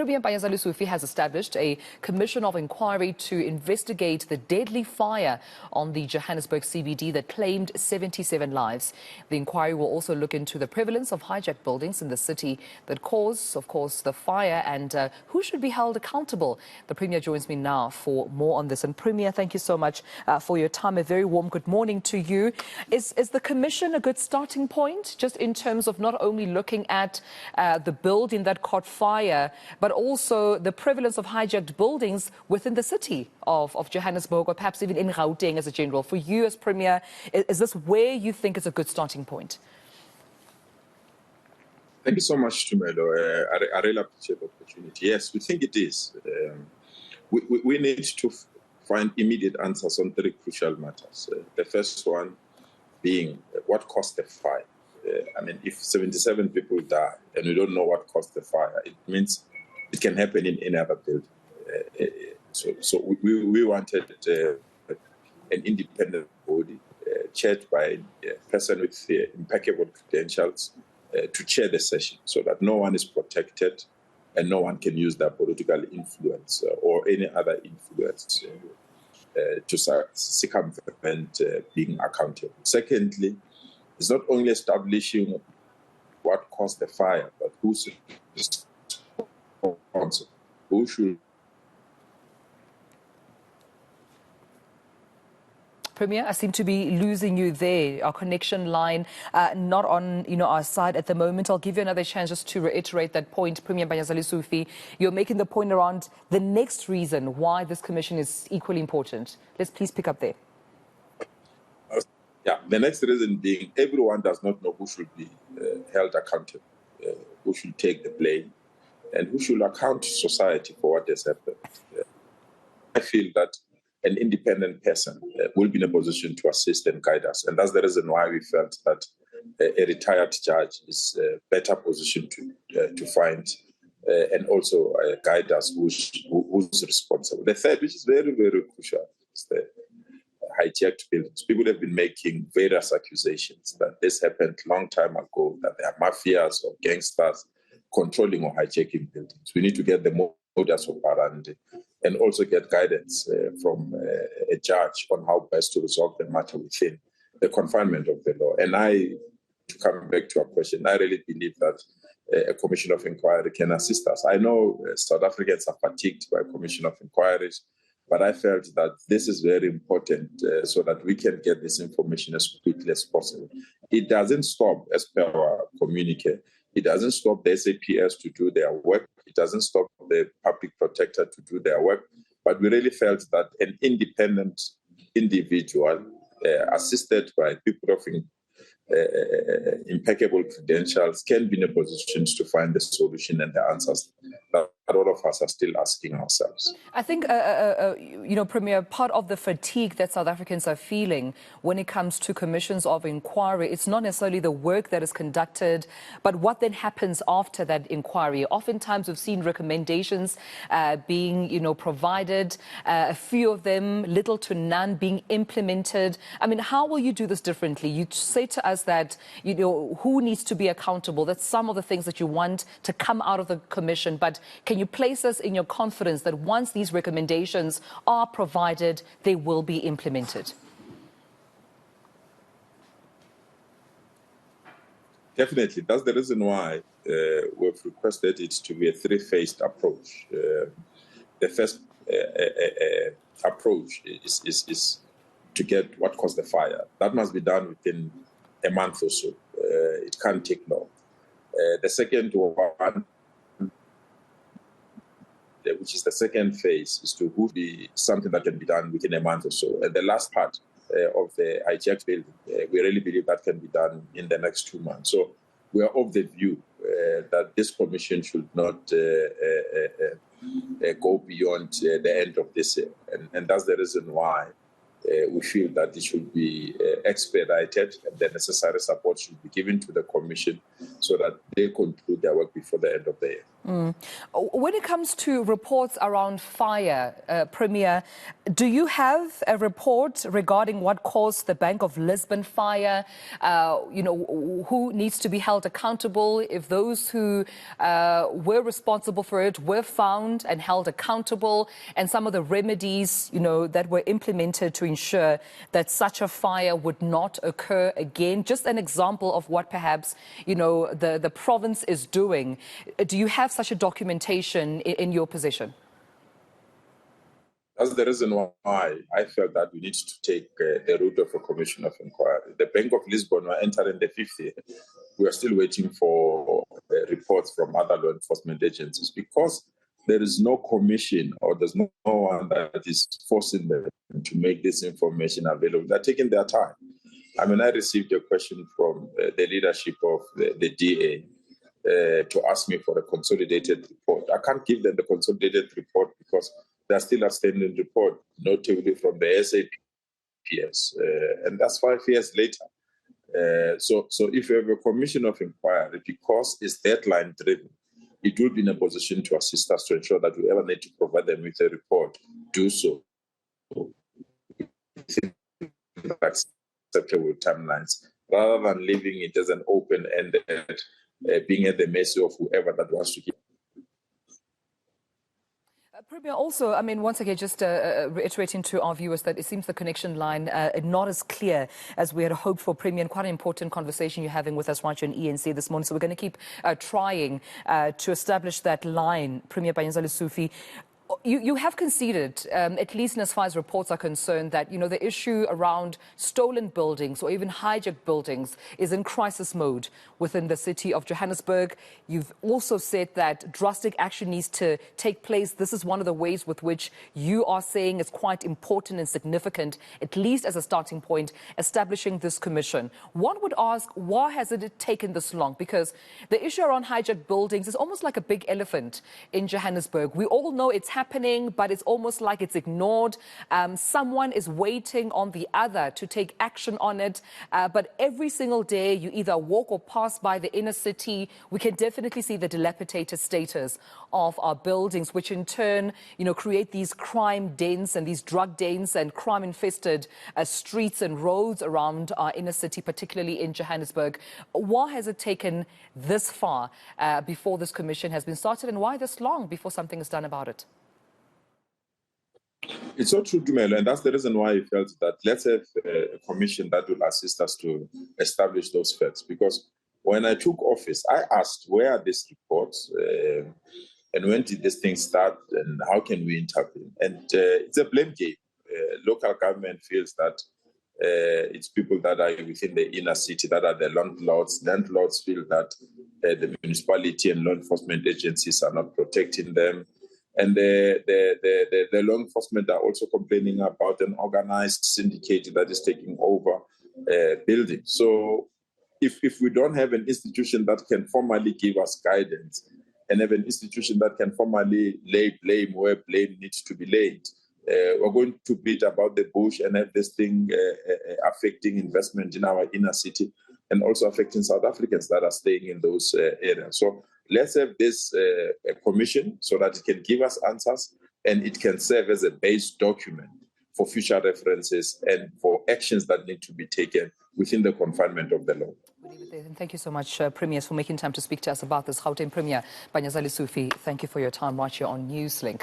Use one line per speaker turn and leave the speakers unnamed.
Premier Panyaza Lesufi has established a commission of inquiry to investigate the deadly fire on the Johannesburg CBD that claimed 77 lives. The inquiry will also look into the prevalence of hijacked buildings in the city that caused, of course, the fire and who should be held accountable. The Premier joins me now for more on this. And Premier, thank you so much for your time. A very warm good morning to you. Is the commission a good starting point, just in terms of not only looking at the building that caught fire, but also the prevalence of hijacked buildings within the city of Johannesburg, or perhaps even in Gauteng as a general? For you as Premier, is this where you think is a good starting point?
Thank you so much, Tumelo. I really appreciate the opportunity. Yes, we think it is. We need to find immediate answers on three crucial matters. The first one being what caused the fire. I mean, if 77 people die and we don't know what caused the fire, it means it can happen in any other building. So we wanted an independent body chaired by a person with impeccable credentials to chair the session, so that no one is protected and no one can use their political influence or any other influence to circumvent being accountable. Secondly, it's not only establishing what caused the fire, but who's responsible, who should.
Premier, I seem to be losing you there. Our connection line not on our side at the moment. I'll give you another chance just to reiterate that point. Premier Panyaza Lesufi, you're making the point around the next reason why this commission is equally important. Let's please pick up there.
Yeah, the next reason being everyone does not know who should be held accountable, who should take the blame, and who should account to society for what has happened. I feel that an independent person will be in a position to assist and guide us. And that's the reason why we felt that a retired judge is better positioned to find and also guide us who's responsible. The third, which is very, very crucial, is the hijacked buildings. People have been making various accusations that this happened a long time ago, that there are mafias or gangsters controlling or hijacking buildings. We need to get the modus operandi and also get guidance from a judge on how best to resolve the matter within the confinement of the law. And to come back to our question, I really believe that a commission of inquiry can assist us. I know South Africans are fatigued by commission of inquiries, but I felt that this is very important so that we can get this information as quickly as possible. It doesn't stop, as per our communique, it doesn't stop the SAPS to do their work. It doesn't stop the public protector to do their work. But we really felt that an independent individual, assisted by people of impeccable credentials, can be in a position to find the solution and the answers that all of us are still asking ourselves.
I think, Premier, part of the fatigue that South Africans are feeling when it comes to commissions of inquiry, it's not necessarily the work that is conducted, but what then happens after that inquiry. Oftentimes we've seen recommendations being, provided, a few of them, little to none, being implemented. I mean, how will you do this differently? You say to us that, who needs to be accountable. That's some of the things that you want to come out of the commission. But can you place us in your confidence that once these recommendations are provided, they will be implemented?
Definitely. That's the reason why we've requested it to be a three-phased approach. The first approach is to get what caused the fire. That must be done within a month or so. It can't take long. The second one, which is the second phase, is to be something that can be done within a month or so. And the last part of the hijacked building, we really believe that can be done in the next 2 months. So we are of the view that this commission should not go beyond the end of this year. And that's the reason why we feel that it should be expedited and the necessary support should be given to the Commission so that they conclude their work before the end of the year.
When it comes to reports around fire, Premier, do you have a report regarding what caused the Bank of Lisbon fire? Who needs to be held accountable if those who were responsible for it were found and held accountable, and some of the remedies, that were implemented to ensure that such a fire would not occur again? Just an example of what perhaps, the province is doing. Do you have such a documentation in your position?
That's the reason why I felt that we need to take the route of a commission of inquiry. The Bank of Lisbon were entering the 5th year. We are still waiting for reports from other law enforcement agencies because there is no commission or there's no one that is forcing them to make this information available. They're taking their time. I received a question from the leadership of the DA to ask me for a consolidated report. I can't give them the consolidated report because there's still a standing report, notably from the SAPS, and that's 5 years later. So if you have a commission of inquiry, because it's deadline driven, it will be in a position to assist us to ensure that whoever need to provide them with a report, do so. Acceptable timelines, rather than leaving it as an open-ended, being at the mercy of whoever that wants to give.
Premier, also, once again, just reiterating to our viewers that it seems the connection line not as clear as we had hoped for, Premier, and quite an important conversation you're having with us right here in eNCA this morning. So we're going to keep trying to establish that line, Premier Panyaza Lesufi. You have conceded, at least as far as reports are concerned, that, the issue around stolen buildings or even hijacked buildings is in crisis mode within the city of Johannesburg. You've also said that drastic action needs to take place. This is one of the ways with which you are saying is quite important and significant, at least as a starting point, establishing this commission. One would ask, why has it taken this long? Because the issue around hijacked buildings is almost like a big elephant in Johannesburg. We all know it's happening, but it's almost like it's ignored. Someone is waiting on the other to take action on it. But every single day you either walk or pass by the inner city, we can definitely see the dilapidated status of our buildings, which in turn, create these crime dens and these drug dens and crime-infested streets and roads around our inner city, particularly in Johannesburg. Why has it taken this far before this commission has been started, and why this long before something is done about it?
It's so true, Dumelo, and that's the reason why I felt that let's have a commission that will assist us to establish those facts. Because when I took office, I asked, where are these reports? And when did this thing start? And how can we intervene? And it's a blame game. Local government feels that it's people that are within the inner city that are the landlords. Landlords feel that the municipality and law enforcement agencies are not protecting them. And the law enforcement are also complaining about an organized syndicate that is taking over buildings. So if we don't have an institution that can formally give us guidance and have an institution that can formally lay blame where blame needs to be laid, we're going to beat about the bush and have this thing affecting investment in our inner city and also affecting South Africans that are staying in those areas. So let's have this commission so that it can give us answers and it can serve as a base document for future references and for actions that need to be taken within the confinement of the law.
Thank you so much, Premiers, for making time to speak to us about this. Gauteng Premier Panyaza Lesufi, thank you for your time right here on NewsLink.